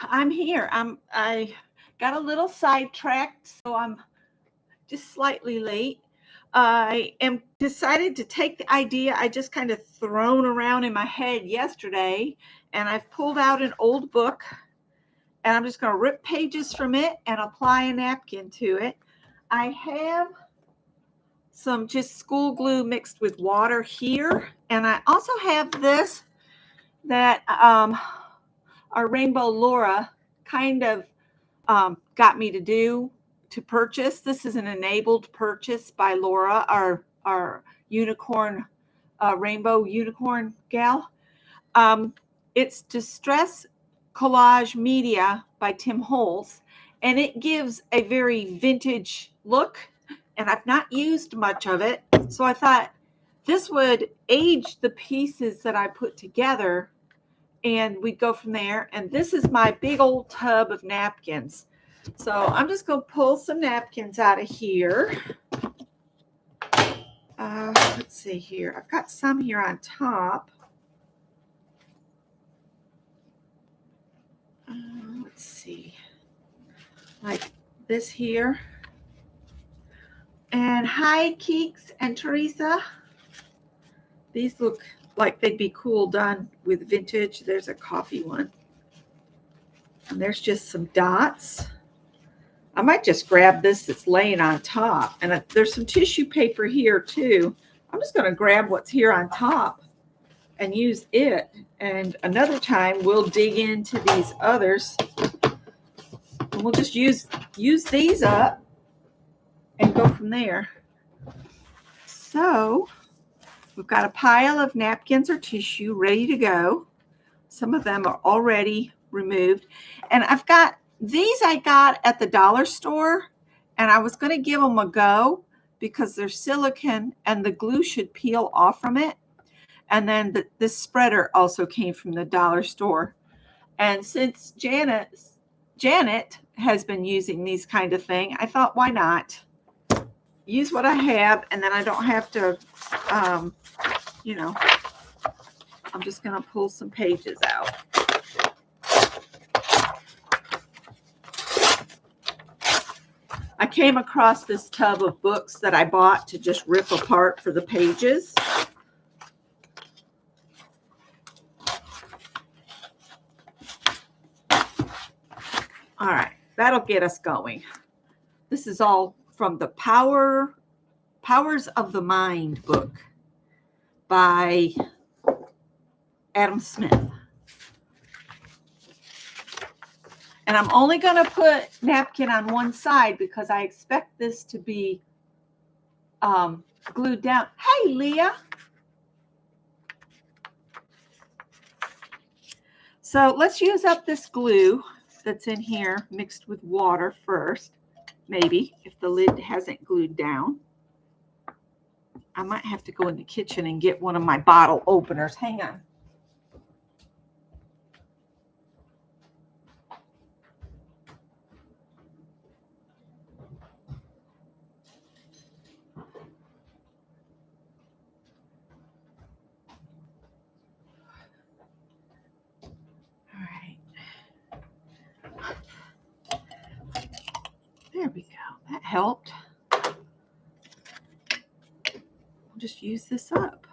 I'm here. I got a little sidetracked, so I'm just slightly late. I am decided to take the idea I just kind of thrown around in my head yesterday, and I've pulled out an old book, and I'm just going to rip pages from it and apply a napkin to it. I have some just school glue mixed with water here, and I also have this that our Rainbow Laura kind of got me to purchase. This is an enabled purchase by Laura, our unicorn, rainbow unicorn gal. It's Distress Collage Media by Tim Holtz, and it gives a very vintage look, and I've not used much of it, so I thought this would age the pieces that I put together, and we'd go from there. And this is my big old tub of napkins. So I'm just going to pull some napkins out of here. Let's see here. I've got some here on top. Let's see. Like this here. And hi, Keeks and Teresa. These look like they'd be cool done with vintage. There's a coffee one. And there's just some dots. I might just grab this that's laying on top. And there's some tissue paper here too. I'm just going to grab what's here on top and use it. And another time we'll dig into these others. And we'll just use these up and go from there. So we've got a pile of napkins or tissue ready to go. Some of them are already removed. And I've got these I got at the dollar store, and I was going to give them a go because they're silicone and the glue should peel off from it. And then this spreader also came from the dollar store. And since Janet has been using these kind of thing, I thought, why not use what I have, and then I don't have to, I'm just going to pull some pages out. I came across this tub of books that I bought to just rip apart for the pages. All right, that'll get us going. This is all from the Powers of the Mind book by Adam Smith. And I'm only going to put napkin on one side because I expect this to be glued down. Hey, Leah. So let's use up this glue that's in here mixed with water first. Maybe if the lid hasn't glued down. I might have to go in the kitchen and get one of my bottle openers. Hang on. There we go. That helped. We'll just use this up.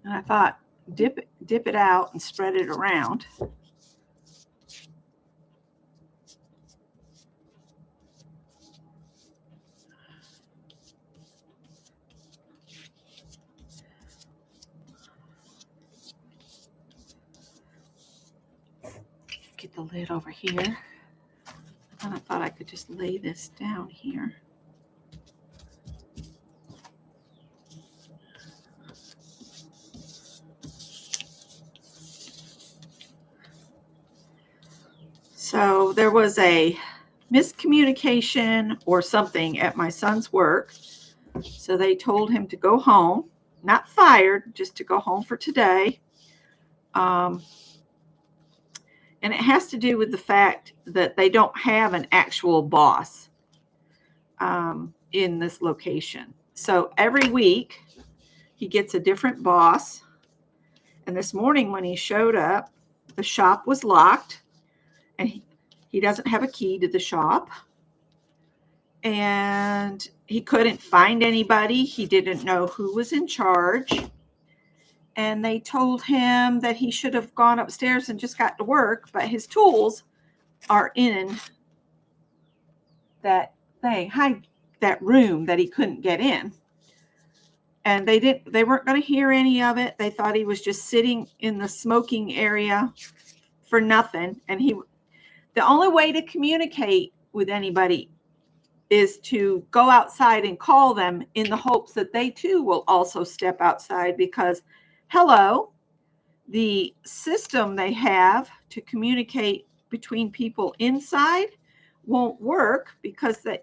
And I thought, dip it out and spread it around. Get the lid over here. And I thought I could just lay this down here. So there was a miscommunication or something at my son's work. So they told him to go home, not fired, just to go home for today. And it has to do with the fact that they don't have an actual boss in this location. So every week he gets a different boss. And this morning when he showed up, the shop was locked. and he doesn't have a key to the shop. And he couldn't find anybody. He didn't know who was in charge. And they told him that he should have gone upstairs and just got to work, but his tools are in that thing, that room that he couldn't get in. And they weren't going to hear any of it. They thought he was just sitting in the smoking area for nothing. And the only way to communicate with anybody is to go outside and call them in the hopes that they too will also step outside, because hello, the system they have to communicate between people inside won't work because they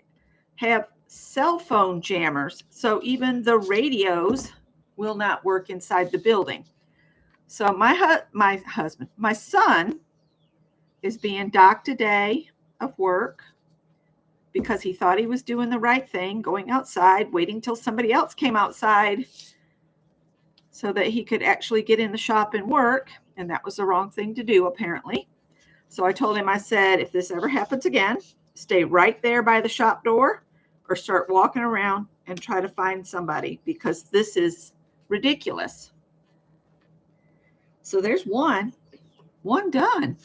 have cell phone jammers. So even the radios will not work inside the building. So my son is being docked a day of work because he thought he was doing the right thing, going outside, waiting till somebody else came outside so that he could actually get in the shop and work. And that was the wrong thing to do, apparently. So I told him, I said, if this ever happens again, stay right there by the shop door or start walking around and try to find somebody, because this is ridiculous. So there's one done.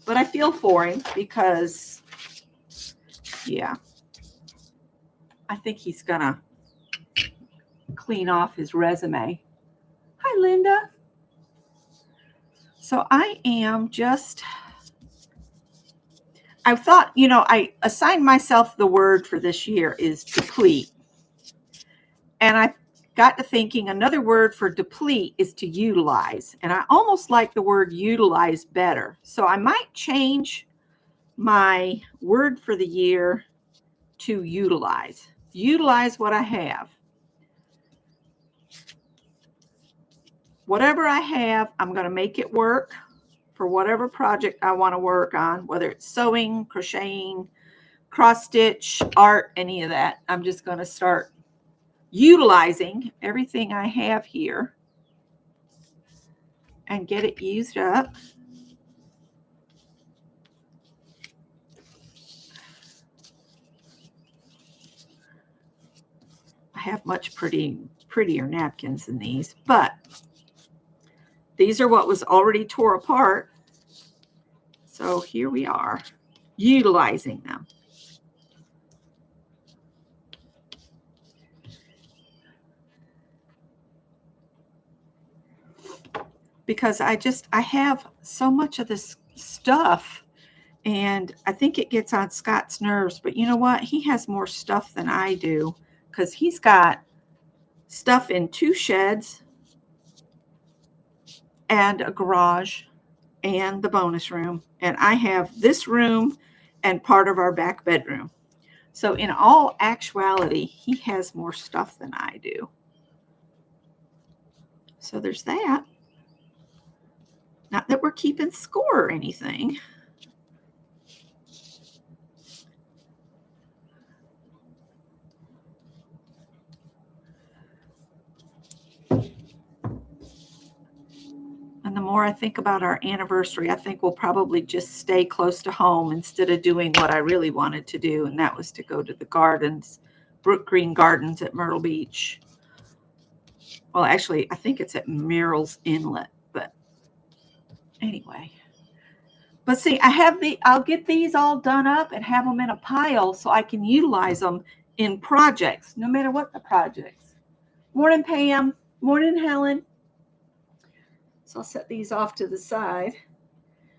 But I feel for him because, yeah, I think he's going to clean off his resume. Hi, Linda. So I thought, I assigned myself the word for this year is deplete. And I got to thinking another word for deplete is to utilize. And I almost like the word utilize better. So I might change my word for the year to utilize. Utilize what I have. Whatever I have, I'm going to make it work for whatever project I want to work on, whether it's sewing, crocheting, cross stitch, art, any of that. I'm just going to start utilizing everything I have here and get it used up. I have much prettier napkins than these, but these are what was already tore apart. So here we are, utilizing them. Because I have so much of this stuff, and I think it gets on Scott's nerves. But you know what? He has more stuff than I do, because he's got stuff in 2 sheds and a garage and the bonus room. And I have this room and part of our back bedroom. So in all actuality, he has more stuff than I do. So there's that. Not that we're keeping score or anything. And the more I think about our anniversary, I think we'll probably just stay close to home instead of doing what I really wanted to do, and that was to go to the gardens, Brook Green Gardens at Myrtle Beach. Well, actually, I think it's at Murrells Inlet, but anyway. But see, I'll get these all done up and have them in a pile so I can utilize them in projects, no matter what the projects. Morning, Pam. Morning, Helen. So I'll set these off to the side.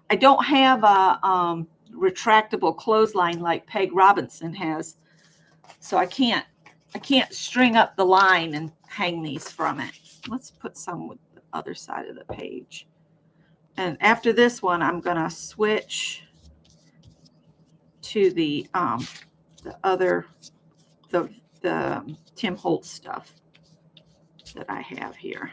I don't have a retractable clothesline like Peg Robinson has, so I can't string up the line and hang these from it. Let's put some with the other side of the page. And after this one, I'm going to switch to the Tim Holtz stuff that I have here.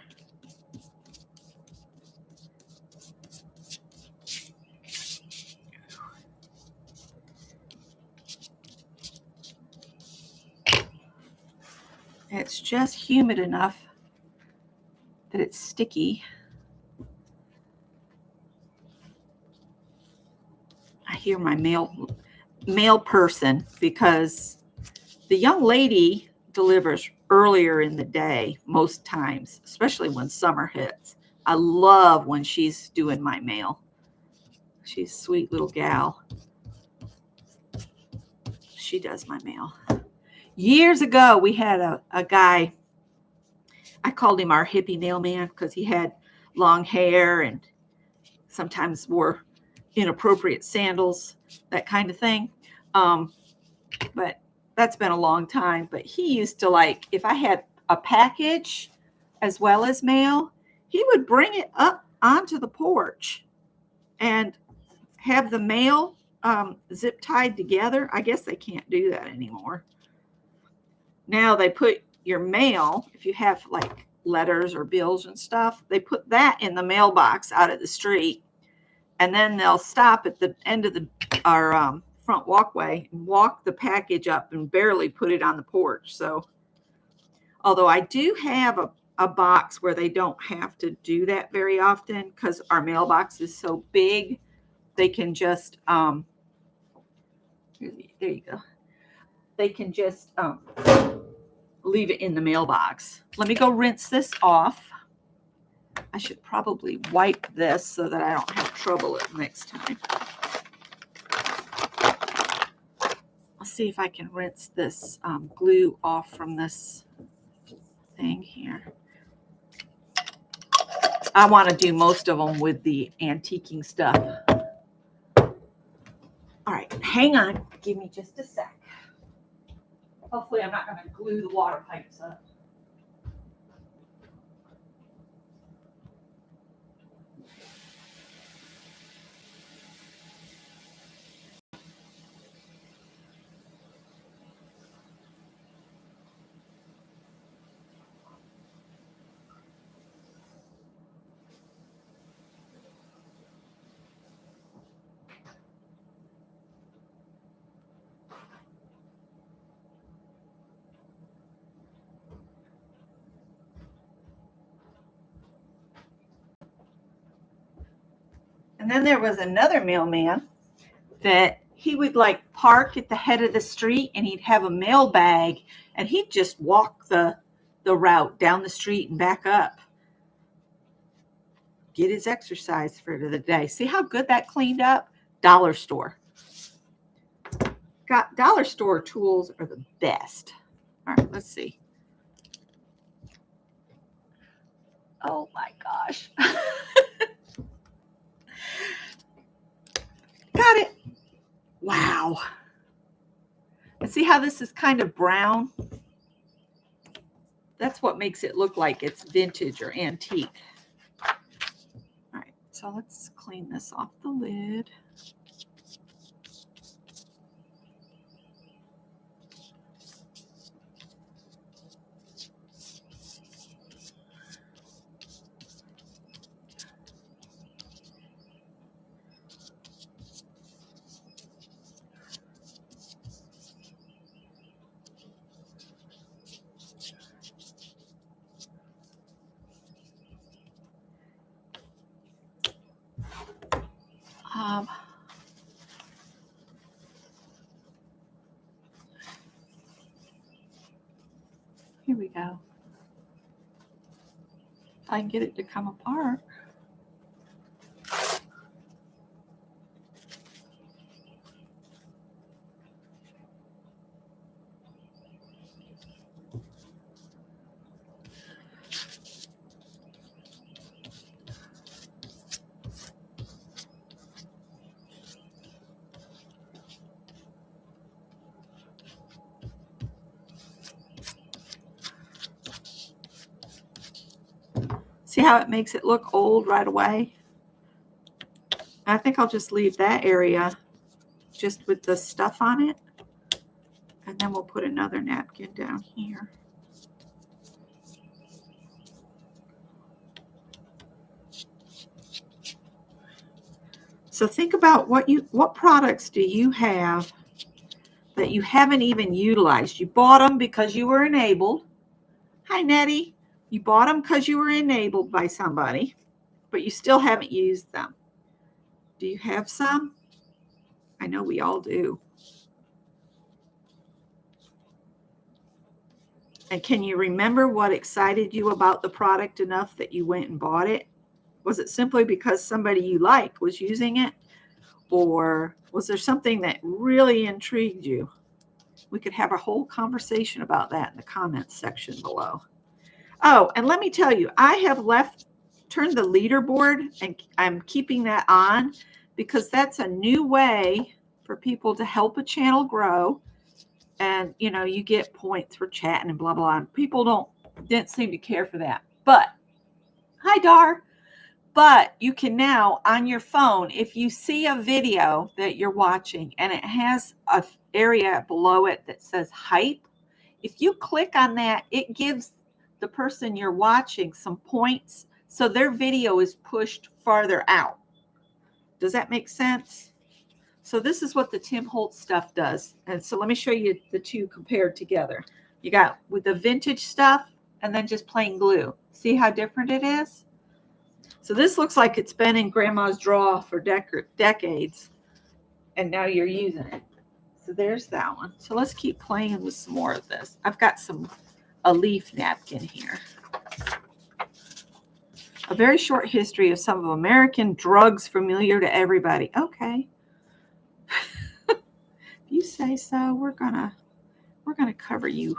It's just humid enough that it's sticky. hear my mail person, because the young lady delivers earlier in the day most times, especially when summer hits. I love when she's doing my mail. She's a sweet little gal. She does my mail. Years ago, we had a guy, I called him our hippie mailman because he had long hair and sometimes wore inappropriate sandals, that kind of thing. But that's been a long time. But he used to, like, if I had a package as well as mail, he would bring it up onto the porch and have the mail zip tied together. I guess they can't do that anymore. Now they put your mail, if you have like letters or bills and stuff, they put that in the mailbox out at the street, and then they'll stop at the end of our front walkway and walk the package up and barely put it on the porch. So, although I do have a box where they don't have to do that very often because our mailbox is so big, they can just there you go. They can just leave it in the mailbox. Let me go rinse this off. I should probably wipe this so that I don't have trouble next time. I'll see if I can rinse this glue off from this thing here. I want to do most of them with the antiquing stuff. All right, hang on. Give me just a sec. Hopefully I'm not going to glue the water pipes up. And then there was another mailman that he would like park at the head of the street and he'd have a mail bag and he'd just walk the route down the street and back up. Get his exercise for the day. See how good that cleaned up? Dollar store. Got dollar store tools are the best. All right, let's see. Oh my gosh. Got it. Wow. And see how this is kind of brown? That's what makes it look like it's vintage or antique. All right, so let's clean this off the lid. Here we go. If I can get it to come apart. See how it makes it look old right away? I think I'll just leave that area just with the stuff on it. And then we'll put another napkin down here. So think about what products do you have that you haven't even utilized. You bought them because you were enabled. Hi, Nettie. You bought them because you were enabled by somebody, but you still haven't used them. Do you have some? I know we all do. And can you remember what excited you about the product enough that you went and bought it? Was it simply because somebody you like was using it? Or was there something that really intrigued you? We could have a whole conversation about that in the comments section below. Oh, and let me tell you, I have turned the leaderboard, and I'm keeping that on because that's a new way for people to help a channel grow. And, you know, you get points for chatting and blah, blah, blah. People didn't seem to care for that. But, hi, Dar. But you can now, on your phone, if you see a video that you're watching and it has an area below it that says hype, if you click on that, it gives the person you're watching some points so their video is pushed farther out. Does that make sense? So this is what the Tim Holtz stuff does. And so let me show you the two compared together. You got with the vintage stuff and then just plain glue. See how different it is? So this looks like it's been in grandma's drawer for decades, and now you're using it. So there's that one. So let's keep playing with some more of this. I've got a leaf napkin here. A very short history of some of American drugs familiar to everybody. Okay. If you say so, we're gonna cover you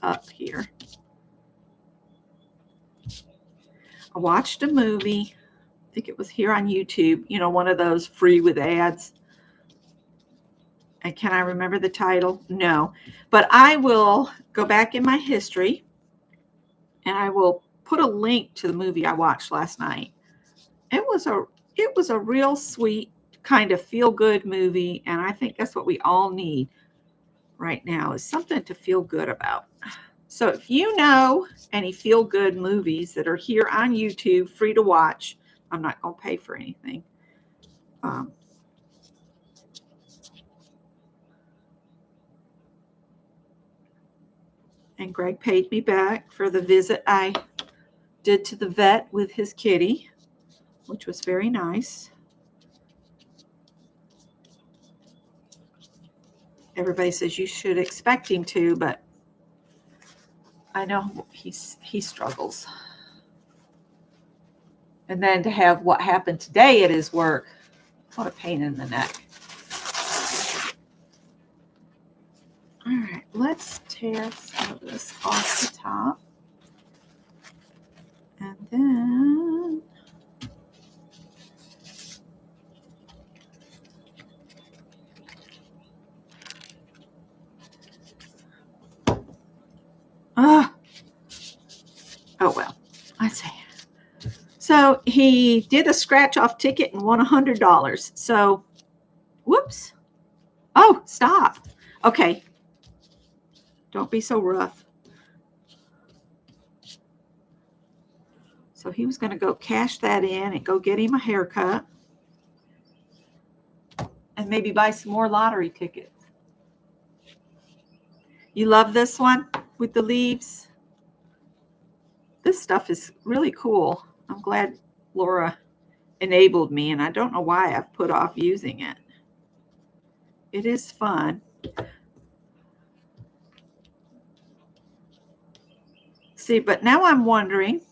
up here. I watched a movie. I think it was here on YouTube, you know, one of those free with ads. And can I remember the title? No. But I will go back in my history and I will put a link to the movie I watched last night. It was a real sweet kind of feel-good movie, and I think that's what we all need right now, is something to feel good about. So if you know any feel-good movies that are here on YouTube, free to watch, I'm not going to pay for anything. And Greg paid me back for the visit I did to the vet with his kitty, which was very nice. Everybody says you should expect him to, but I know he struggles. And then to have what happened today at his work, what a pain in the neck. All right, let's tear some of this off the top. And then oh well, I see. So he did a scratch off ticket and won $100. So, whoops. Oh, stop. Okay. Don't be so rough. So he was going to go cash that in and go get him a haircut and maybe buy some more lottery tickets. You love this one with the leaves? This stuff is really cool. I'm glad Laura enabled me, and I don't know why I've put off using it. It is fun. See, but now I'm wondering,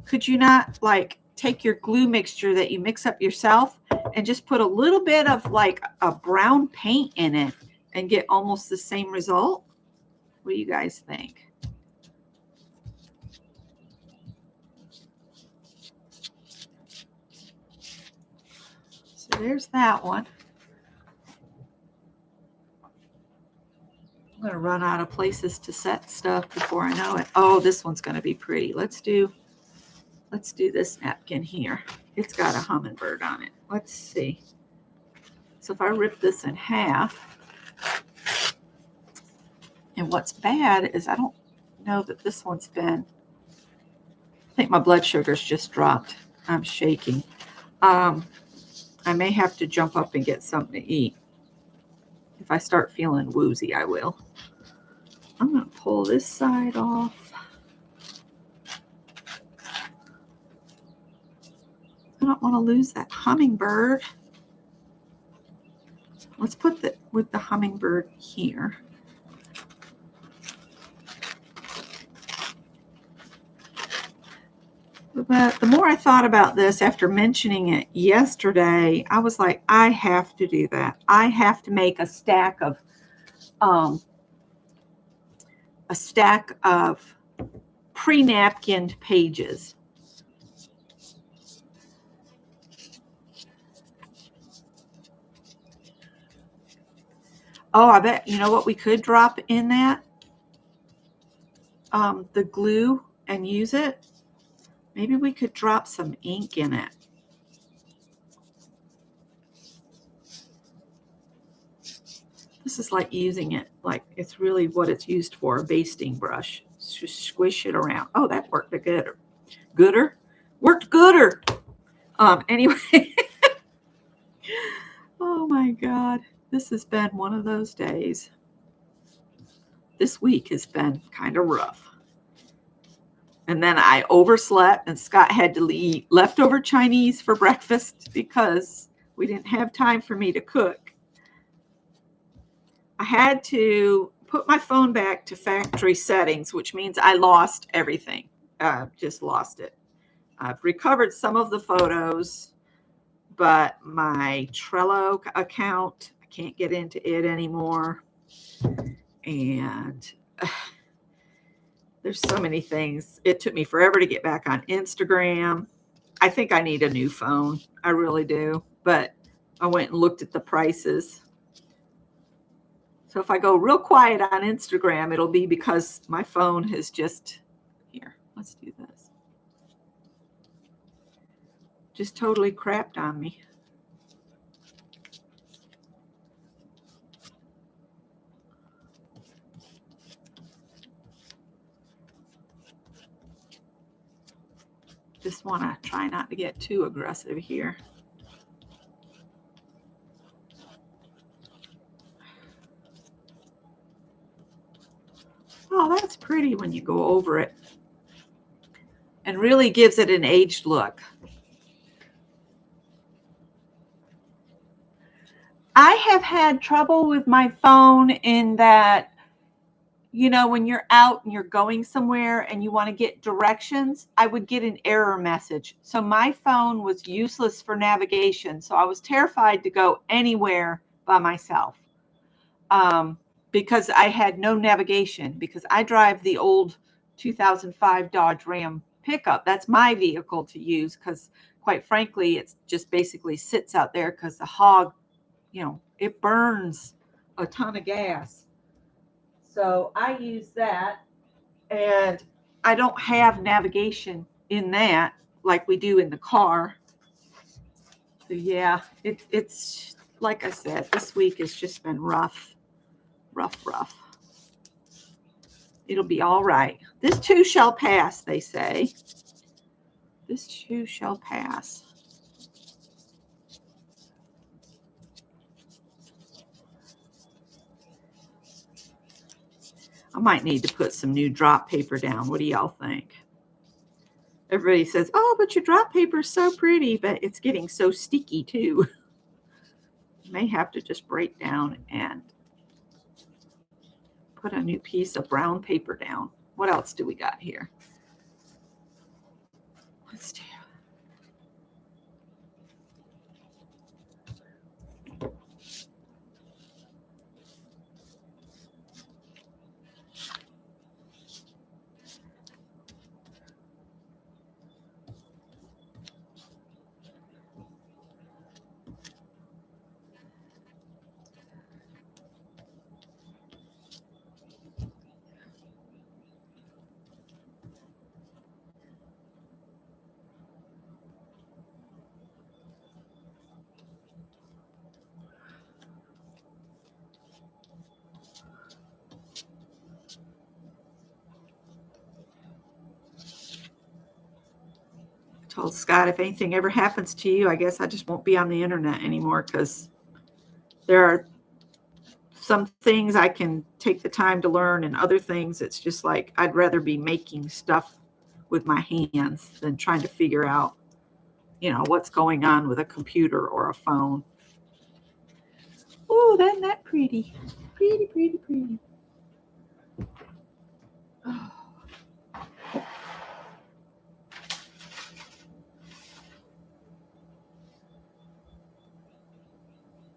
could you not like take your glue mixture that you mix up yourself and just put a little bit of like a brown paint in it and get almost the same result? What do you guys think? So there's that one. I'm going to run out of places to set stuff before I know it. Oh, this one's going to be pretty. Let's do this napkin here. It's got a hummingbird on it. Let's see. So if I rip this in half, and what's bad is I don't know that this one's been, I think my blood sugar's just dropped. I'm shaking. I may have to jump up and get something to eat. If I start feeling woozy, I will. I'm going to pull this side off. I don't want to lose that hummingbird. Let's put the with the hummingbird here. But the more I thought about this after mentioning it yesterday, I was like, I have to do that. I have to make a stack of pre-napkined pages. Oh, I bet, you know what we could drop in that? The glue and use it. Maybe we could drop some ink in it. This is like using it, like it's really what it's used for, a basting brush. Just squish it around. Oh, that worked a gooder. Gooder? Worked gooder. Anyway. Oh my God. This has been one of those days. This week has been kind of rough. And then I overslept, and Scott had to eat leftover Chinese for breakfast because we didn't have time for me to cook. I had to put my phone back to factory settings, which means I lost everything. Just lost it. I've recovered some of the photos, but my Trello account, I can't get into it anymore. And there's so many things. It took me forever to get back on Instagram. I think I need a new phone. I really do. But I went and looked at the prices. So if I go real quiet on Instagram, it'll be because my phone has just, here, let's do this. Just totally crapped on me. Just want to try not to get too aggressive here. Oh, that's pretty when you go over it. And really gives it an aged look. I have had trouble with my phone in that, you know, when you're out and you're going somewhere and you want to get directions, I would get an error message. So my phone was useless for navigation. So I was terrified to go anywhere by myself because I had no navigation, because I drive the old 2005 Dodge Ram pickup. That's my vehicle to use because, quite frankly, it just basically sits out there because the hog, you know, it burns a ton of gas. So I use that, and I don't have navigation in that like we do in the car. So yeah, it's like I said, this week has just been rough. It'll be all right. This too shall pass, they say. This too shall pass. I might need to put some new drop paper down. What do y'all think? Everybody says, oh, but your drop paper is so pretty, but it's getting so sticky too. May have to just break down and put a new piece of brown paper down. What else do we got here? Let's do. Told Scott, if anything ever happens to you, I guess I just won't be on the internet anymore, because there are some things I can take the time to learn, and other things it's just like I'd rather be making stuff with my hands than trying to figure out, you know, what's going on with a computer or a phone. Ooh, isn't that pretty? Pretty, pretty, pretty. Oh.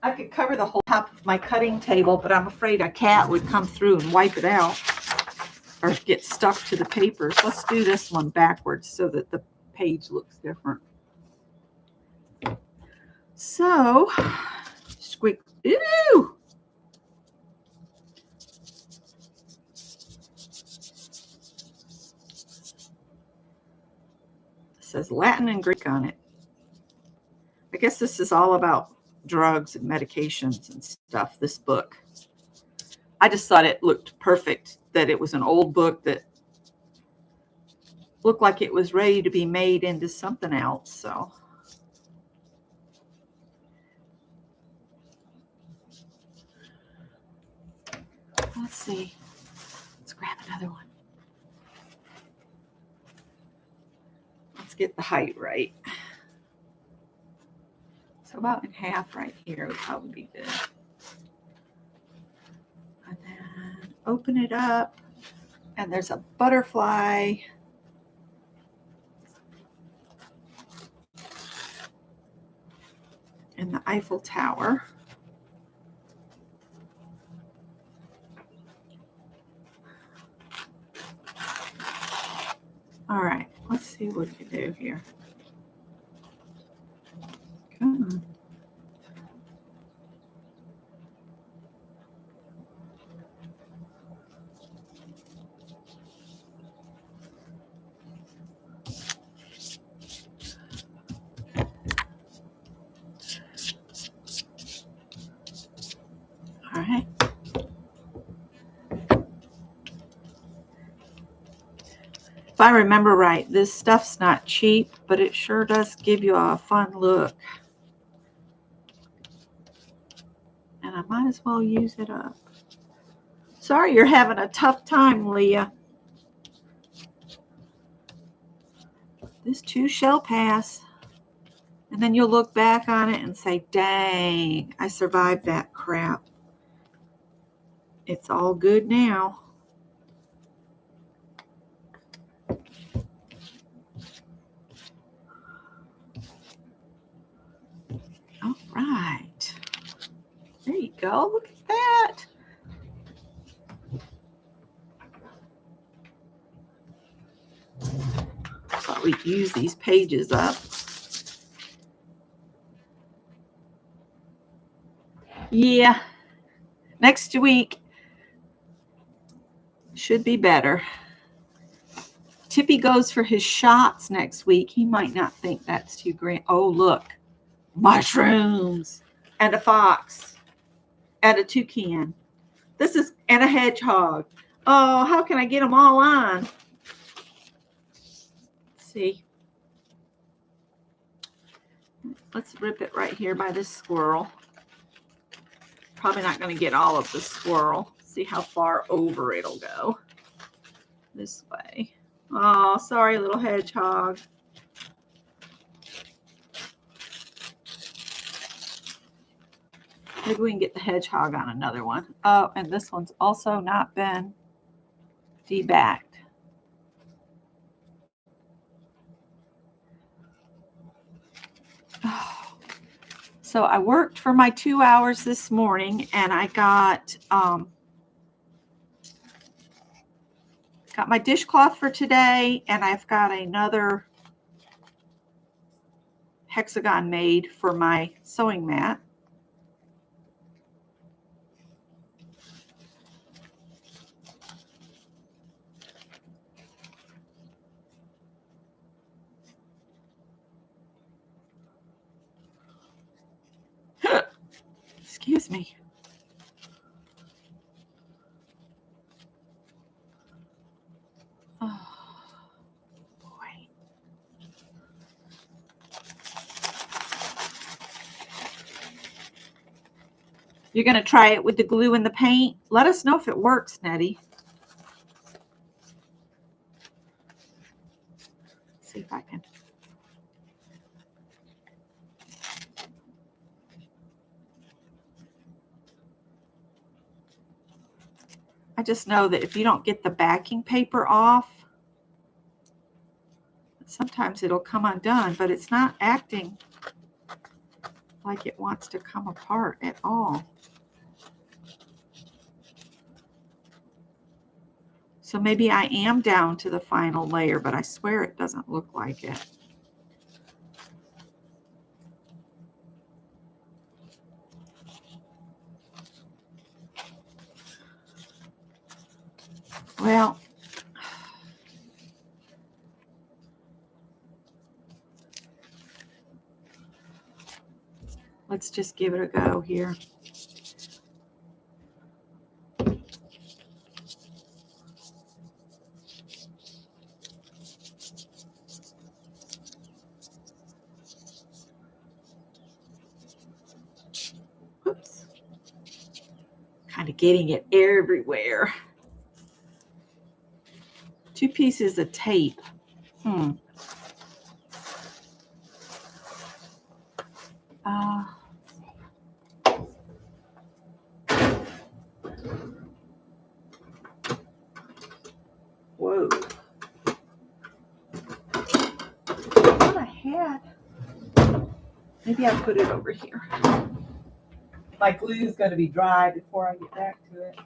I could cover the whole top of my cutting table, but I'm afraid a cat would come through and wipe it out or get stuck to the papers. Let's do this one backwards so that the page looks different. So, squeak. Ew! It says Latin and Greek on it. I guess this is all about drugs and medications and stuff, this book. I just thought it looked perfect, that it was an old book that looked like it was ready to be made into something else. So let's see. Let's grab another one. Let's get the height right. So about in half right here would probably be good. And then open it up, and there's a butterfly. And the Eiffel Tower. All right, let's see what we can do here. Come on. All right. If I remember right, this stuff's not cheap, but it sure does give you a fun look. And I might as well use it up. Sorry you're having a tough time, Leah. This too shall pass. And then you'll look back on it and say, dang, I survived that crap. It's all good now. All right. There you go. Look at that. Thought we'd use these pages up. Yeah. Next week should be better. Tippy goes for his shots next week. He might not think that's too grand. Oh, look. Mushrooms. And a fox. And a toucan. And a hedgehog. Oh, how can I get them all on? Let's see. Let's rip it right here by this squirrel. Probably not going to get all of the squirrel. See how far over it'll go. This way. Oh, sorry, little hedgehog. Maybe we can get the hedgehog on another one. Oh, and this one's also not been debacked. Oh. So I worked for my 2 hours this morning, and I got my dishcloth for today, and I've got another hexagon made for my sewing mat. Excuse me. Oh, boy. You're going to try it with the glue and the paint? Let us know if it works, Nettie. Let's see if I can. I just know that if you don't get the backing paper off, sometimes it'll come undone, but it's not acting like it wants to come apart at all. So maybe I am down to the final layer, but I swear it doesn't look like it. Well, let's just give it a go here. Oops. Kind of getting it everywhere. 2 pieces of tape. Whoa. I thought I had. Maybe I put it over here. My glue is going to be dry before I get back to it.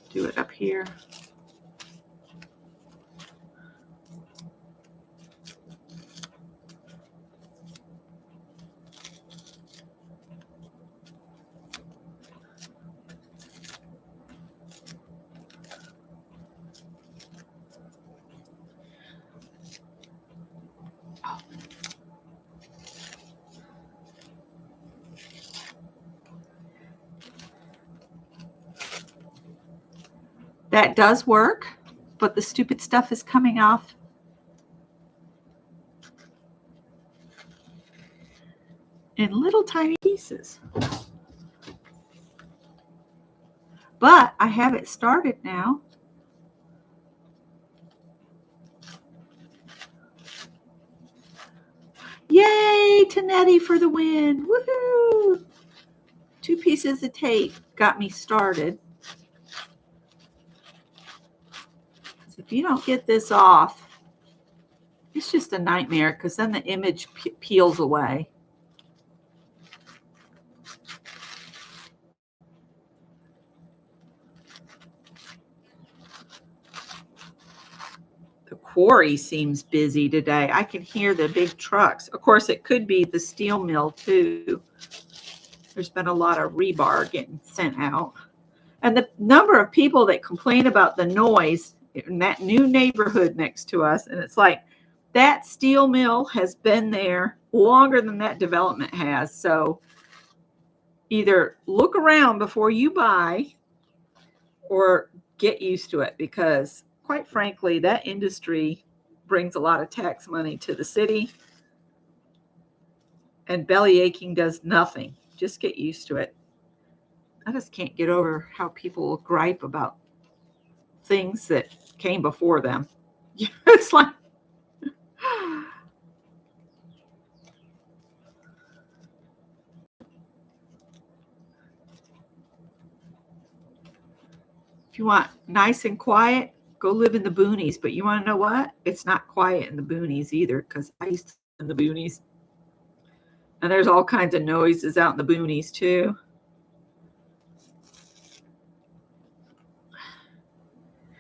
Do it up here. That does work, but the stupid stuff is coming off. In little tiny pieces. But I have it started now. Yay, Tanetti for the win. Woohoo! 2 pieces of tape got me started. If you don't get this off, it's just a nightmare because then the image peels away. The quarry seems busy today. I can hear the big trucks. Of course, it could be the steel mill too. There's been a lot of rebar getting sent out. And the number of people that complain about the noise in that new neighborhood next to us, and it's like that steel mill has been there longer than that development has. So either look around before you buy or get used to it, because quite frankly, that industry brings a lot of tax money to the city, and belly aching does nothing. Just get used to it. I just can't get over how people gripe about things that came before them. It's like, if you want nice and quiet, go live in the boonies. But you want to know what? It's not quiet in the boonies either, because I used to live in the boonies. And there's all kinds of noises out in the boonies too.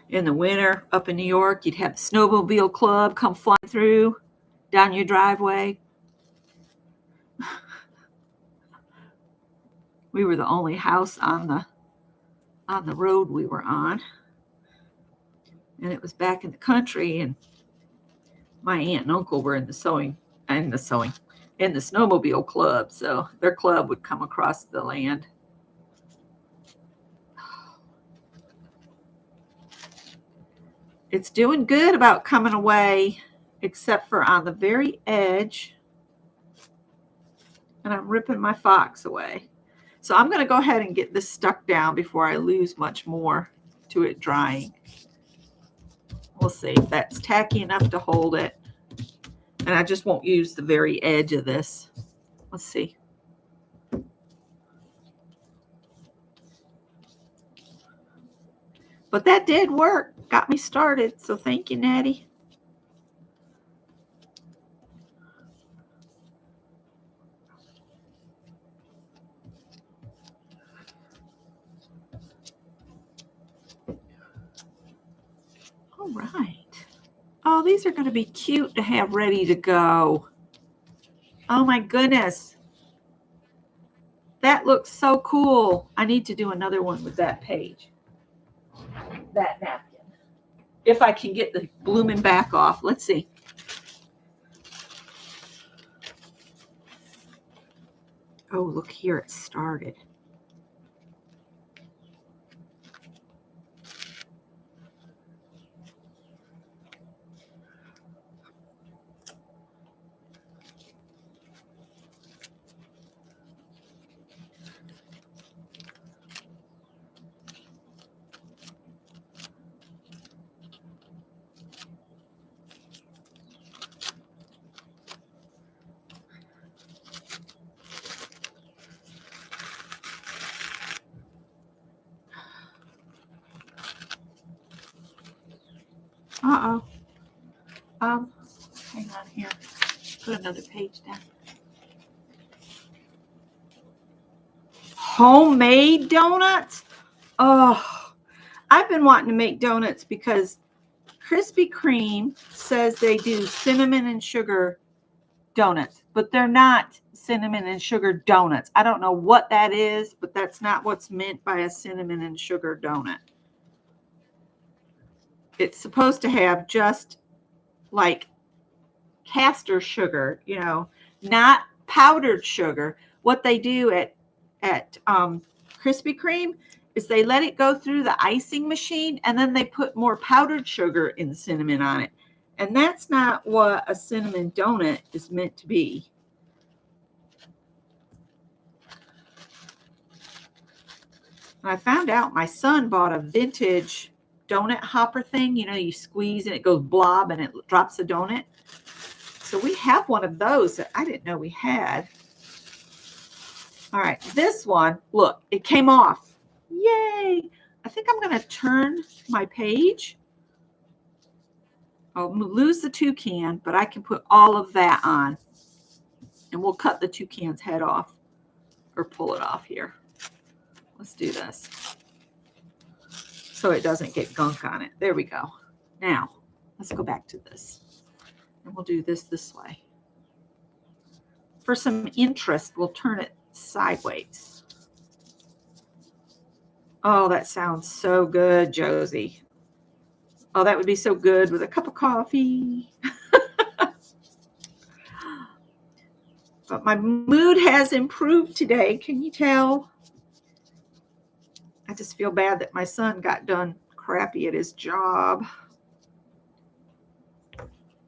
In the winter, up in New York, you'd have the snowmobile club come flying through down your driveway. We were the only house on the road we were on. And it was back in the country, and my aunt and uncle were in the snowmobile club. So their club would come across the land. It's doing good about coming away, except for on the very edge. And I'm ripping my fox away. So I'm going to go ahead and get this stuck down before I lose much more to it drying. We'll see if that's tacky enough to hold it. And I just won't use the very edge of this. Let's see. But that did work. Got me started. So thank you, Natty. All right. Oh, these are going to be cute to have ready to go. Oh my goodness. That looks so cool. I need to do another one with that page. That napkin. If I can get the blooming back off. Let's see. Oh, look here. It started. Uh-oh. Hang on here. Put another page down. Homemade donuts? Oh, I've been wanting to make donuts because Krispy Kreme says they do cinnamon and sugar donuts, but they're not cinnamon and sugar donuts. I don't know what that is, but that's not what's meant by a cinnamon and sugar donut. It's supposed to have just like caster sugar, you know, not powdered sugar. What they do at Krispy Kreme is they let it go through the icing machine and then they put more powdered sugar and cinnamon on it. And that's not what a cinnamon donut is meant to be. I found out my son bought a vintage donut hopper thing. You know, you squeeze and it goes blob and it drops a donut. So we have one of those that I didn't know we had. All right, this one, look, it came off. Yay! I think I'm going to turn my page. I'll lose the toucan, but I can put all of that on. And we'll cut the toucan's head off or pull it off here. Let's do this so it doesn't get gunk on it. There we go. Now, let's go back to this. And we'll do this way. For some interest, we'll turn it sideways. Oh, that sounds so good, Josie. Oh, that would be so good with a cup of coffee. But my mood has improved today. Can you tell? I just feel bad that my son got done crappy at his job.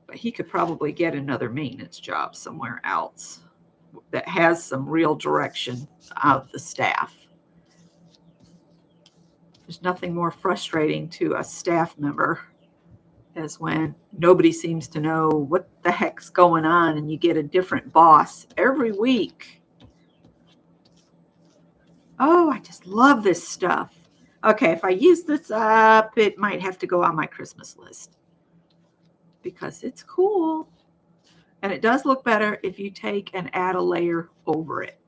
But he could probably get another maintenance job somewhere else that has some real direction out of the staff. There's nothing more frustrating to a staff member as when nobody seems to know what the heck's going on and you get a different boss every week. Oh, I just love this stuff. Okay, if I use this up, it might have to go on my Christmas list because it's cool. And it does look better if you take and add a layer over it.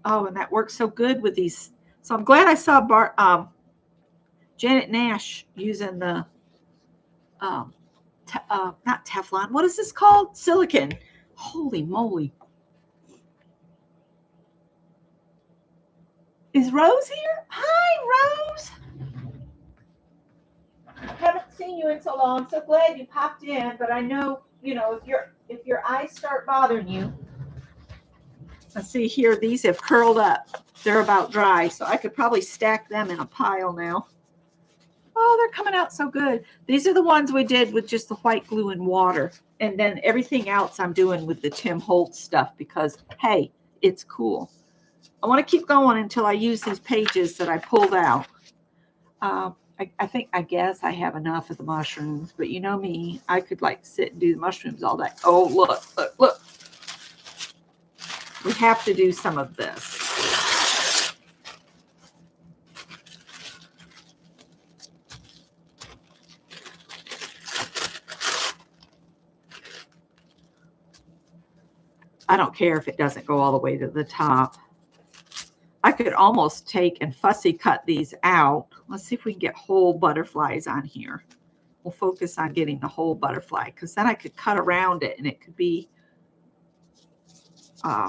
Oh, and that works so good with these. So I'm glad I saw Janet Nash using the, not Teflon. What is this called? Silicone. Holy moly. Is Rose here? Hi, Rose. Haven't seen you in so long. So glad you popped in. But I know, you know, if your eyes start bothering you. Let's see here. These have curled up. They're about dry. So I could probably stack them in a pile now. Oh, they're coming out so good. These are the ones we did with just the white glue and water. And then everything else I'm doing with the Tim Holtz stuff because, hey, it's cool. I want to keep going until I use these pages that I pulled out. I guess I have enough of the mushrooms, but you know me, I could like sit and do the mushrooms all day. Oh, look, look, look. We have to do some of this. I don't care if it doesn't go all the way to the top. I could almost take and fussy cut these out. Let's see if we can get whole butterflies on here. We'll focus on getting the whole butterfly, because then I could cut around it and it could be a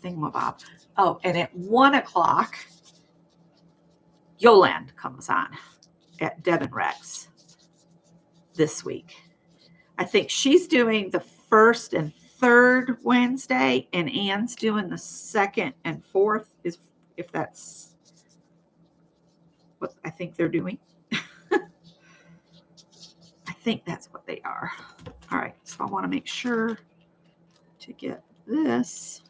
thingamabob. Oh, and at 1 o'clock, Yolande comes on at Deb and Rex this week. I think she's doing the first and third Wednesday, and Ann's doing the second and fourth, if that's what I think they're doing. I think that's what they are. All right, so I want to make sure to get this.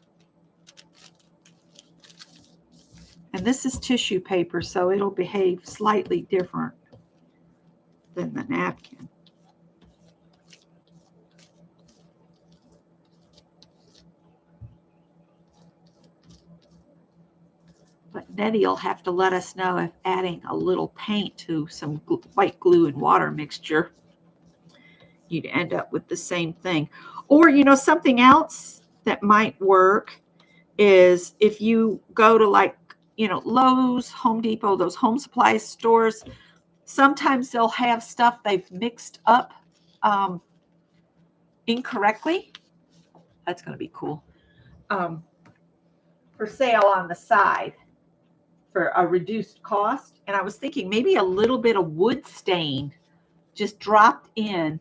And this is tissue paper, so it'll behave slightly different than the napkin. But Nettie will have to let us know if adding a little paint to some white glue and water mixture, you'd end up with the same thing. Or, you know, something else that might work is if you go to, like, you know, Lowe's, Home Depot, those home supply stores, sometimes they'll have stuff they've mixed up incorrectly. That's going to be cool. For sale on the side for a reduced cost. And I was thinking maybe a little bit of wood stain just dropped in.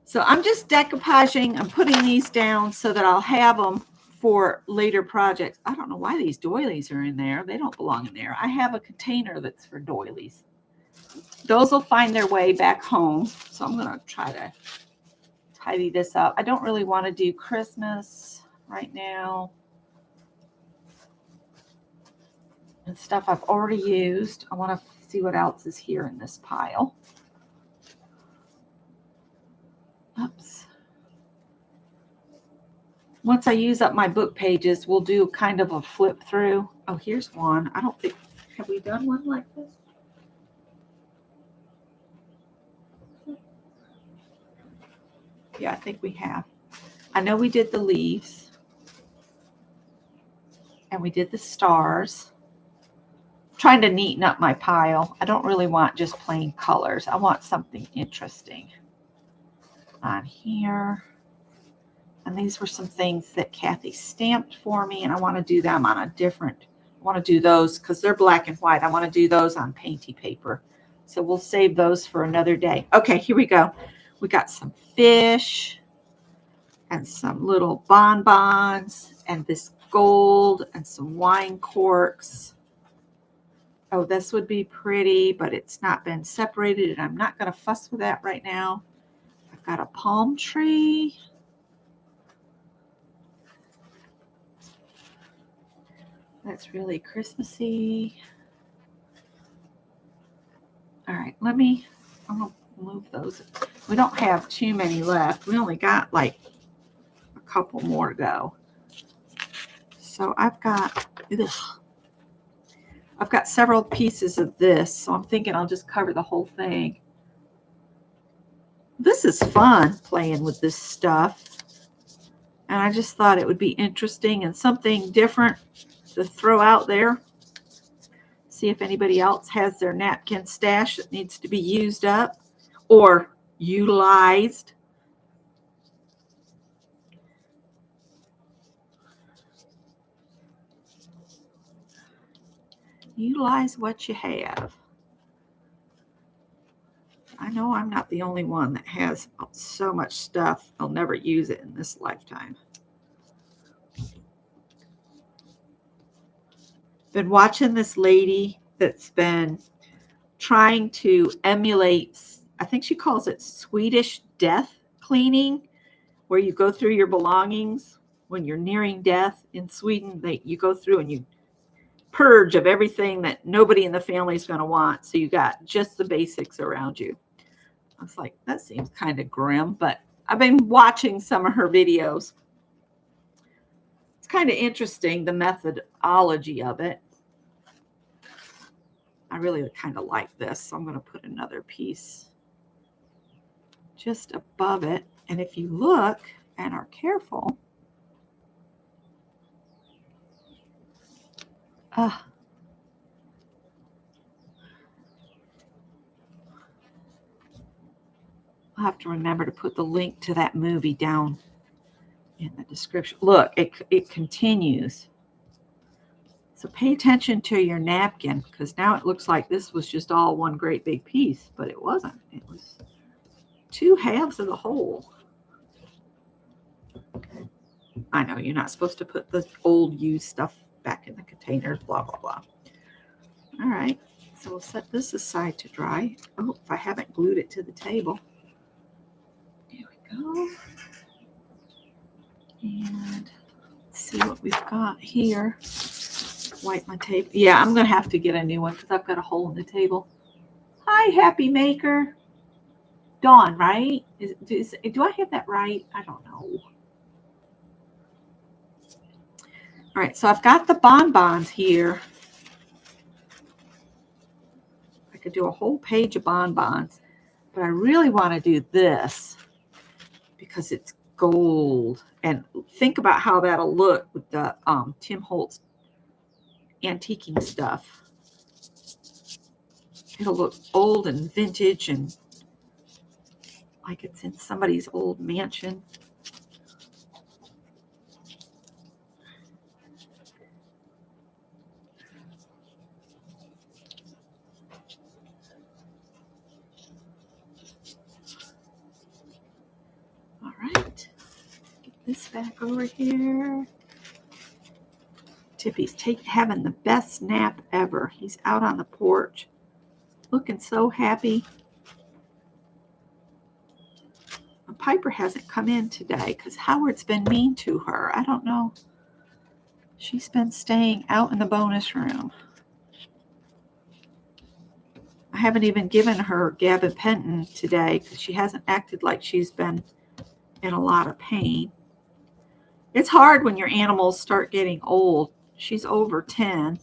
So I'm just decoupaging. I'm putting these down so that I'll have them for later projects. I don't know why these doilies are in there. They don't belong in there. I have a container that's for doilies. Those will find their way back home. So I'm going to try to tidy this up. I don't really want to do Christmas right now. And stuff I've already used. I want to see what else is here in this pile. Oops. Once I use up my book pages, we'll do kind of a flip through. Oh, here's one. I don't think, have we done one like this? Yeah, I think we have. I know we did the leaves. And we did the stars. I'm trying to neaten up my pile. I don't really want just plain colors. I want something interesting on here. And these were some things that Kathy stamped for me, and I want to do them on a different, I want to do those because they're black and white. I want to do those on painty paper. So we'll save those for another day. Okay, here we go. We got some fish and some little bonbons and this gold and some wine corks. Oh, this would be pretty, but it's not been separated, and I'm not going to fuss with that right now. I've got a palm tree. That's really Christmassy. All right, I'm going to move those. We don't have too many left. We only got like a couple more to go. So I've got several pieces of this, so I'm thinking I'll just cover the whole thing. This is fun, playing with this stuff. And I just thought it would be interesting and something different to throw out there. See if anybody else has their napkin stash that needs to be used up or utilized. Utilize what you have. I know I'm not the only one that has so much stuff. I'll never use it in this lifetime. Been watching this lady that's been trying to emulate, I think she calls it Swedish death cleaning, where you go through your belongings when you're nearing death in Sweden. You go through and you purge of everything that nobody in the family is going to want. So you got just the basics around you. I was like, that seems kind of grim, but I've been watching some of her videos. It's kind of interesting, the methodology of it. I really kind of like this. So I'm going to put another piece just above it. And if you look and are careful, I'll have to remember to put the link to that movie down in the description. Look, it continues. So pay attention to your napkin, because now it looks like this was just all one great big piece, but it wasn't. It was two halves of the whole. I know you're not supposed to put the old used stuff back in the containers, blah, blah, blah. All right, so we'll set this aside to dry. Oh, if I haven't glued it to the table. There we go. And let's see what we've got here. Wipe my table. Yeah, I'm going to have to get a new one because I've got a hole in the table. Hi, Happy Maker. Dawn, right? Do I have that right? I don't know. All right, so I've got the bonbons here. I could do a whole page of bonbons, but I really want to do this because it's gold. And think about how that'll look with the Tim Holtz antiquing stuff. It'll look old and vintage and like it's in somebody's old mansion. All right, get this back over here. Tippy's having the best nap ever. He's out on the porch, looking so happy. Piper hasn't come in today because Howard's been mean to her. I don't know. She's been staying out in the bonus room. I haven't even given her gabapentin today because she hasn't acted like she's been in a lot of pain. It's hard when your animals start getting old. She's over 10.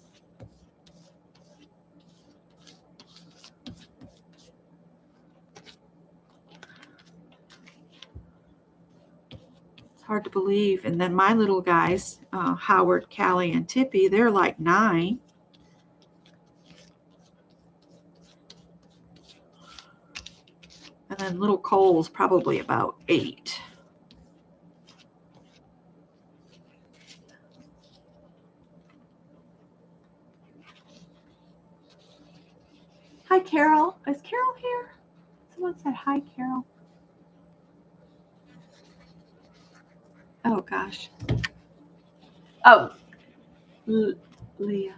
Hard to believe. And then my little guys, Howard, Callie, and Tippy, they're like 9. And then little Cole's probably about 8. Hi, Carol. Is Carol here? Someone said hi, Carol. Oh, gosh. Oh, Leah.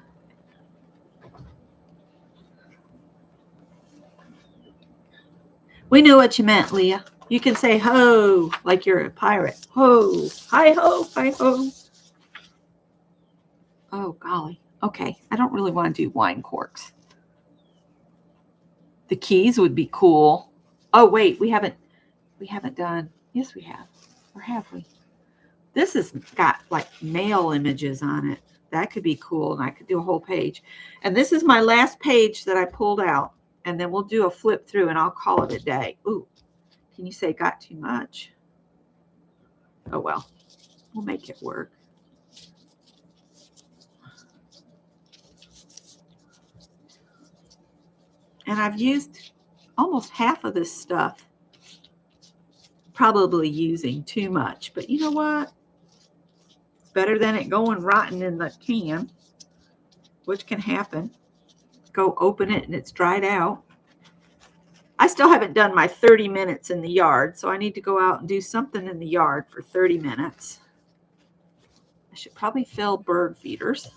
We knew what you meant, Leah. You can say ho like you're a pirate. Ho. Hi ho. Hi ho. Oh, golly. Okay. I don't really want to do wine corks. The keys would be cool. Oh, wait. We haven't done. Yes, we have. Or have we? This has got like nail images on it. That could be cool. And I could do a whole page. And this is my last page that I pulled out. And then we'll do a flip through and I'll call it a day. Ooh. Can you say got too much? Oh, well, we'll make it work. And I've used almost half of this stuff, probably using too much. But you know what? It's better than it going rotten in the can, which can happen. Go open it and it's dried out. I still haven't done my 30 minutes in the yard, so I need to go out and do something in the yard for 30 minutes. I should probably fill bird feeders.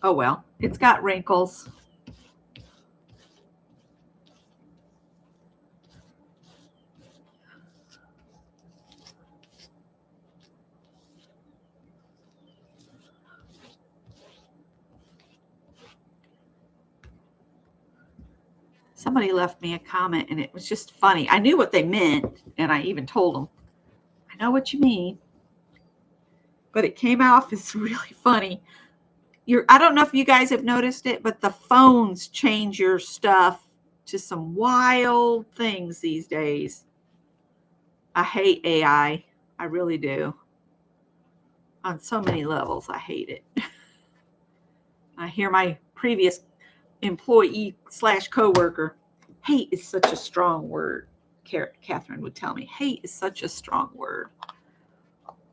Oh well, it's got wrinkles. Somebody left me a comment and it was just funny. I knew what they meant and I even told them, I know what you mean. But it came off as really funny. I don't know if you guys have noticed it, but the phones change your stuff to some wild things these days. I hate AI. I really do. On so many levels, I hate it. I hear my previous employee / coworker, hate is such a strong word. Catherine would tell me, hate is such a strong word.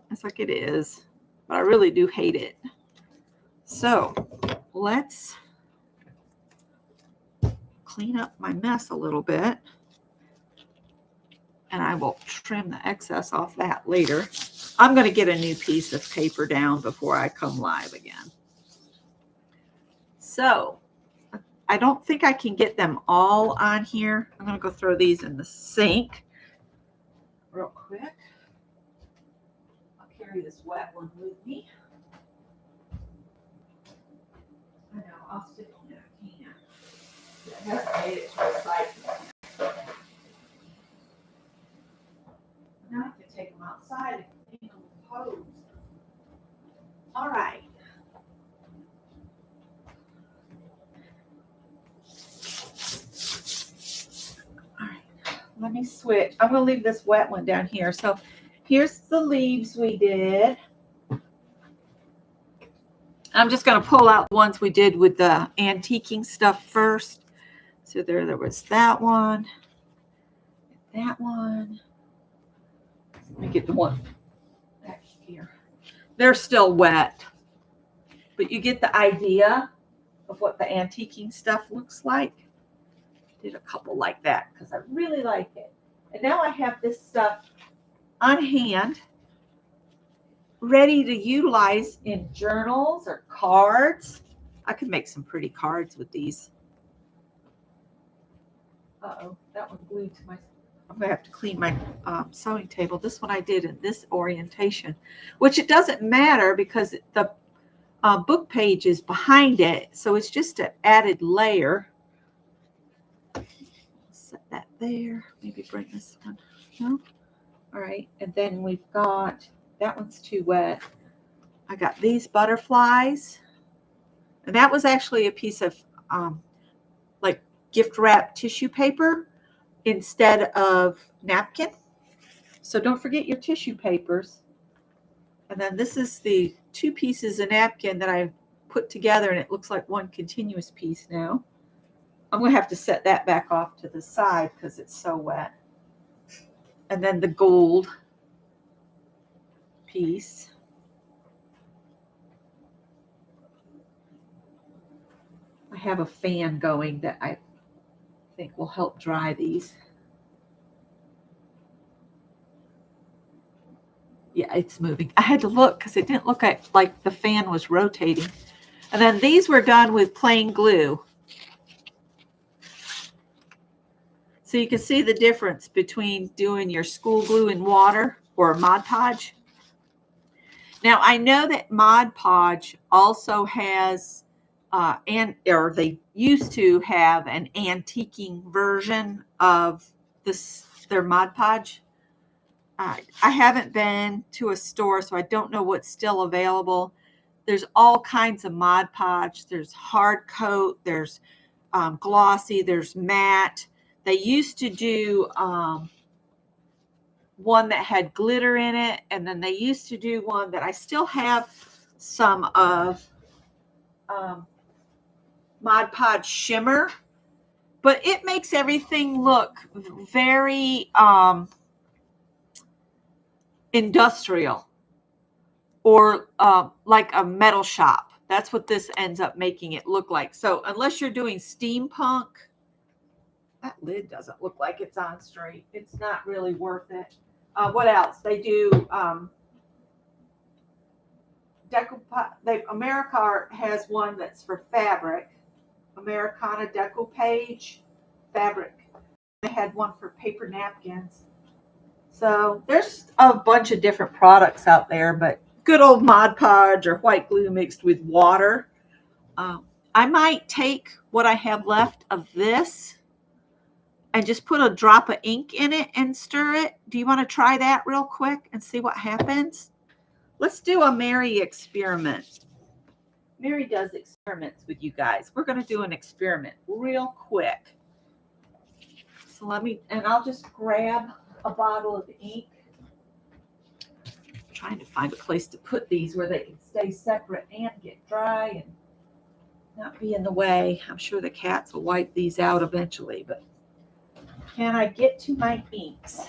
It's like it is, but I really do hate it. So let's clean up my mess a little bit. And I will trim the excess off that later. I'm going to get a new piece of paper down before I come live again. So I don't think I can get them all on here. I'm going to go throw these in the sink real quick. I'll carry this wet one with me. I know, I'll stick on that can. I haven't made it to the site yet. Now I can take them outside and clean them with hose. All right. All right. Let me switch. I'm going to leave this wet one down here. So here's the leaves we did. I'm just going to pull out the ones we did with the antiquing stuff first. So there was that one. That one. Let me get the one back here. They're still wet, but you get the idea of what the antiquing stuff looks like. Did a couple like that because I really like it. And now I have this stuff on hand, ready to utilize in journals or cards. I could make some pretty cards with these. Uh-oh, that one glued to my... I'm going to have to clean my sewing table. This one I did in this orientation, which it doesn't matter because the book page is behind it. So it's just an added layer. Set that there. Maybe bring this one. No? All right. And then we've got, that one's too wet. I got these butterflies. And that was actually a piece of like gift wrap tissue paper instead of napkin. So don't forget your tissue papers. And then this is the 2 pieces of napkin that I put together, and it looks like one continuous piece now. I'm going to have to set that back off to the side because it's so wet. And then the gold piece. I have a fan going that I think will help dry these. Yeah, it's moving. I had to look because it didn't look like the fan was rotating. And then these were done with plain glue. So you can see the difference between doing your school glue in water or Mod Podge. Now I know that Mod Podge also has, or they used to have an antiquing version of their Mod Podge. I haven't been to a store, so I don't know what's still available. There's all kinds of Mod Podge. There's hard coat. There's glossy. There's matte. They used to do one that had glitter in it, and then they used to do one that I still have some of Mod Podge shimmer, but it makes everything look very industrial or like a metal shop. That's what this ends up making it look like. So unless you're doing steampunk, that lid doesn't look like it's on straight. It's not really worth it. What else? They do America has one that's for fabric. Americana Decoupage fabric. They had one for paper napkins. So there's a bunch of different products out there, but good old Mod Podge or white glue mixed with water. I might take what I have left of this and just put a drop of ink in it and stir it. Do you want to try that real quick and see what happens? Let's do a Mary experiment. Mary does experiments with you guys. We're going to do an experiment real quick. So I'll just grab a bottle of ink. I'm trying to find a place to put these where they can stay separate and get dry and not be in the way. I'm sure the cats will wipe these out eventually, but can I get to my inks?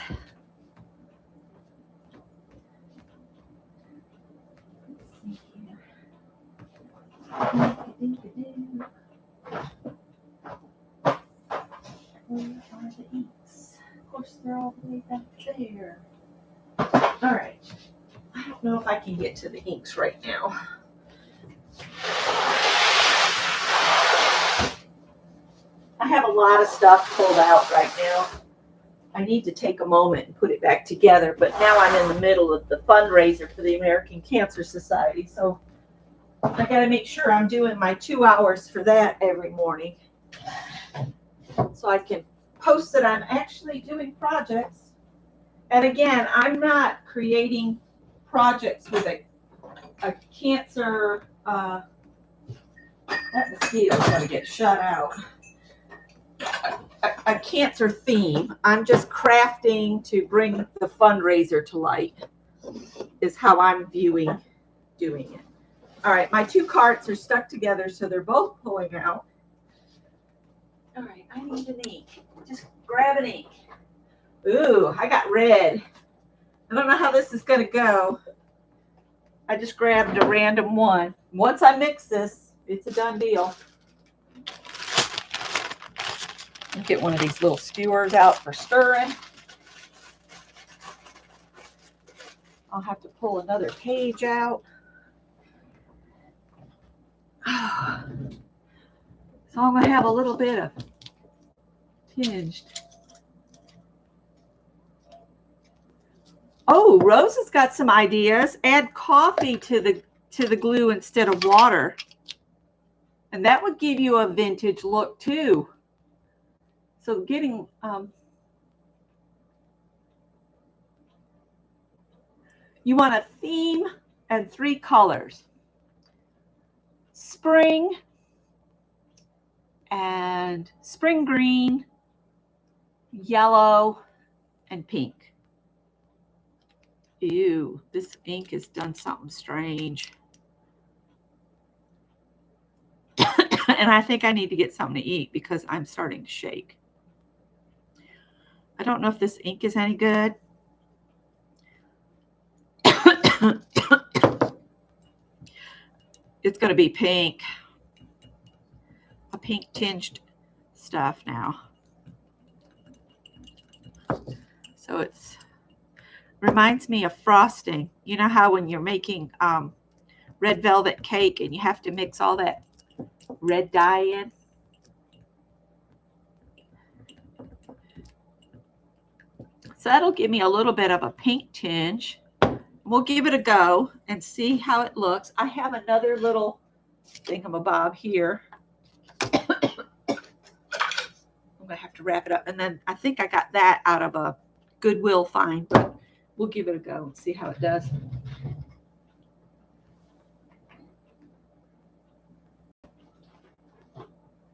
Where are the inks? Of course, they're all the way back there. All right. I don't know if I can get to the inks right now. I have a lot of stuff pulled out right now. I need to take a moment and put it back together, but now I'm in the middle of the fundraiser for the American Cancer Society, so I got to make sure I'm doing my 2 hours for that every morning so I can post that I'm actually doing projects. And again, I'm not creating projects with a cancer, that mosquito's going to get shut out, a cancer theme. I'm just crafting to bring the fundraiser to light is how I'm viewing doing it. All right, my two carts are stuck together, so they're both pulling out. All right, I need an ink. Just grab an ink. Ooh, I got red. I don't know how this is going to go. I just grabbed a random one. Once I mix this, it's a done deal. I'll get one of these little skewers out for stirring. I'll have to pull another page out. So I'm going to have a little bit of tinged. Oh, Rose has got some ideas. Add coffee to the glue instead of water. And that would give you a vintage look too. So getting you want a theme and 3 colors. Spring and spring green, yellow, and pink. Ew, this ink has done something strange. And I think I need to get something to eat because I'm starting to shake. I don't know if this ink is any good. It's going to be pink. A pink tinged stuff now. So it's reminds me of frosting. You know how when you're making red velvet cake and you have to mix all that red dye in? So that'll give me a little bit of a pink tinge. We'll give it a go and see how it looks. I have another little thingamabob here. I'm going to have to wrap it up. And then I think I got that out of a Goodwill find, but we'll give it a go and see how it does.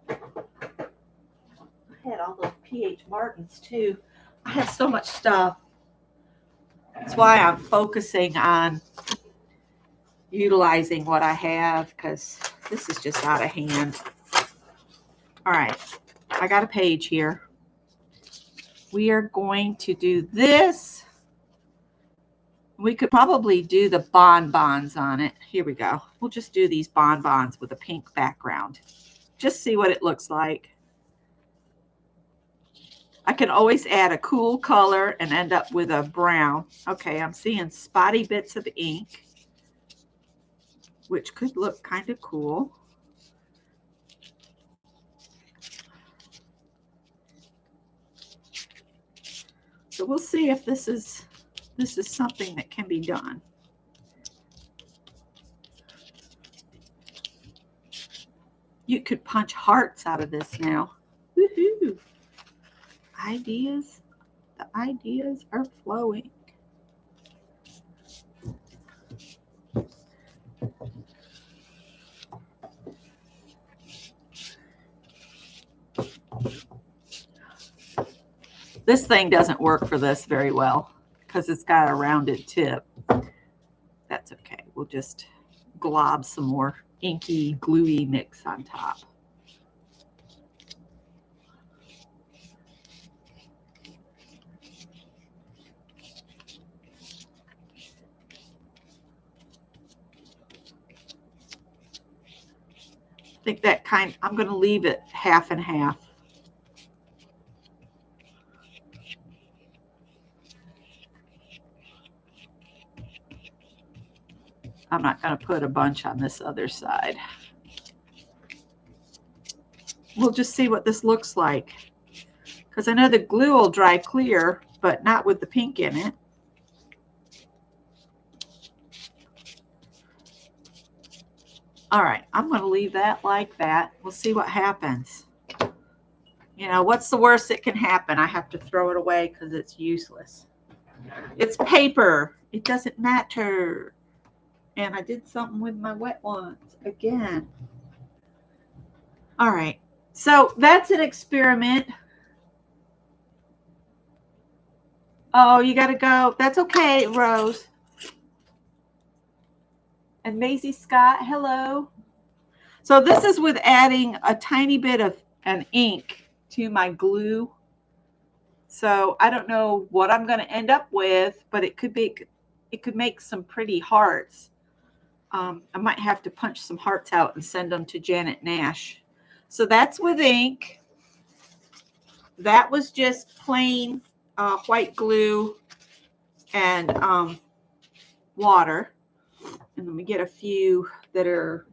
I had all those P.H. Martins too. I have so much stuff. That's why I'm focusing on utilizing what I have because this is just out of hand. All right, I got a page here. We are going to do this. We could probably do the bonbons on it. Here we go. We'll just do these bonbons with a pink background. Just see what it looks like. I can always add a cool color and end up with a brown. Okay, I'm seeing spotty bits of ink, which could look kind of cool. So we'll see if this is something that can be done. You could punch hearts out of this now. Woohoo! ideas are flowing. This thing doesn't work for this very well because it's got a rounded tip. That's okay. We'll just glob some more inky, gluey mix on top. I think that I'm going to leave it half and half. I'm not going to put a bunch on this other side. We'll just see what this looks like. Because I know the glue will dry clear, but not with the pink in it. All right, I'm going to leave that like that. We'll see what happens. You know, what's the worst that can happen? I have to throw it away because it's useless. It's paper. It doesn't matter. And I did something with my wet ones again. All right, so that's an experiment. Oh, you got to go. That's okay, Rose. And Maisie Scott, hello. So this is with adding a tiny bit of an ink to my glue. So I don't know what I'm going to end up with, but it could make some pretty hearts. I might have to punch some hearts out and send them to Janet Nash. So that's with ink. That was just plain white glue and water. And let me get a few that are,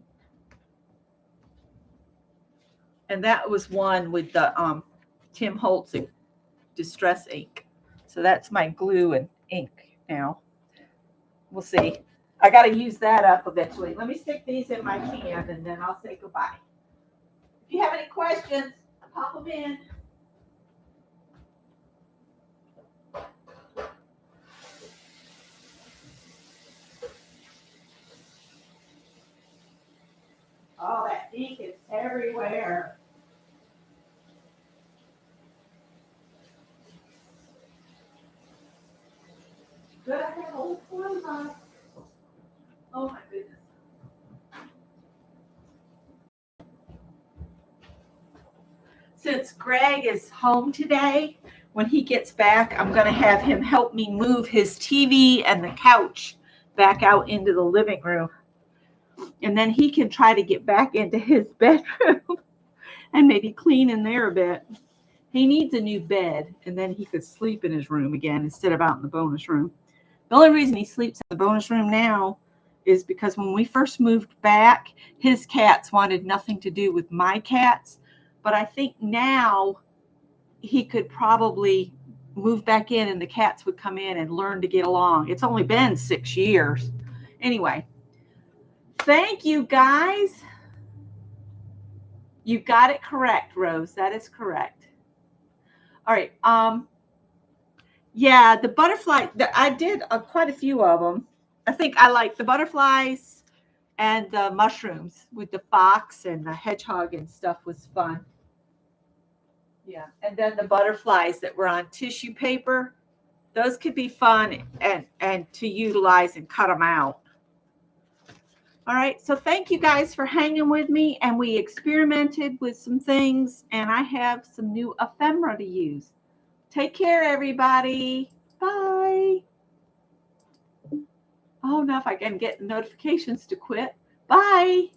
and that was one with the Tim Holtz Distress ink. So that's my glue and ink now. We'll see. I got to use that up eventually. Let me stick these in my can and then I'll say goodbye. If you have any questions, pop them in. Oh, that ink is everywhere. Good, I have old clothes on. Oh my goodness. Since Greg is home today, when he gets back, I'm going to have him help me move his TV and the couch back out into the living room. And then he can try to get back into his bedroom and maybe clean in there a bit. He needs a new bed, and then he could sleep in his room again instead of out in the bonus room. The only reason he sleeps in the bonus room now is because when we first moved back, his cats wanted nothing to do with my cats. But I think now he could probably move back in and the cats would come in and learn to get along. It's only been 6 years. Anyway, thank you, guys. You got it correct, Rose. That is correct. All right. Yeah, the butterfly, I did quite a few of them. I think I like the butterflies and the mushrooms with the fox and the hedgehog and stuff was fun. Yeah, and then the butterflies that were on tissue paper, those could be fun and to utilize and cut them out. All right, so thank you guys for hanging with me, and we experimented with some things, and I have some new ephemera to use. Take care, everybody. Bye. Oh, now if I can get notifications to quit. Bye.